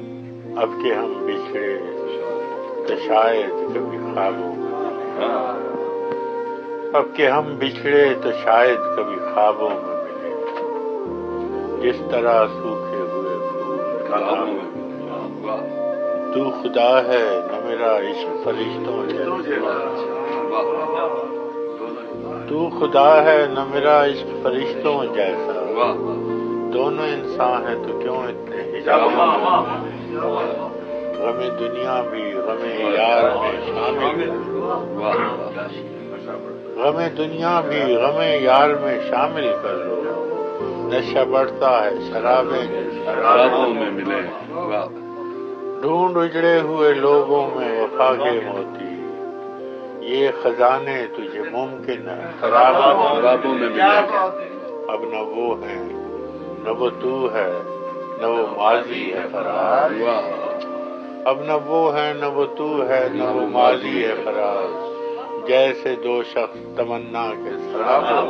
اب کہ ہم بچھڑے تو شاید کبھی خوابوں میں، اب کہ ہم بچھڑے تو شاید کبھی خوابوں میں ملے، جس طرح سوکھے ہوئے پھول کتابوں میں ملے۔ تو خدا ہے نہ میرا عشق فرشتوں جیسا، تو خدا ہے نہ میرا عشق فرشتوں جیسا، دونوں انسان ہیں تو کیوں اتنے حجاب؟ غم دنیا بھی غم یار میں شامل، غم دنیا بھی غم یار میں شامل کر لو، نشہ بڑھتا ہے شرابیں شرابوں میں ملے، ڈھونڈ اجڑے ہوئے لوگوں میں وفا کے موتی، یہ خزانے تجھے ممکن ہے خرابوں میں ملے۔ اب نہ وہ ہے نہ وہ تو ہے، نہ وہ ماضی ہے فراز، اب نہ وہ ہے نہ وہ تو ہے، نہ وہ ماضی ہے فراز، جیسے دو شخص تمنا کے سرابوں۔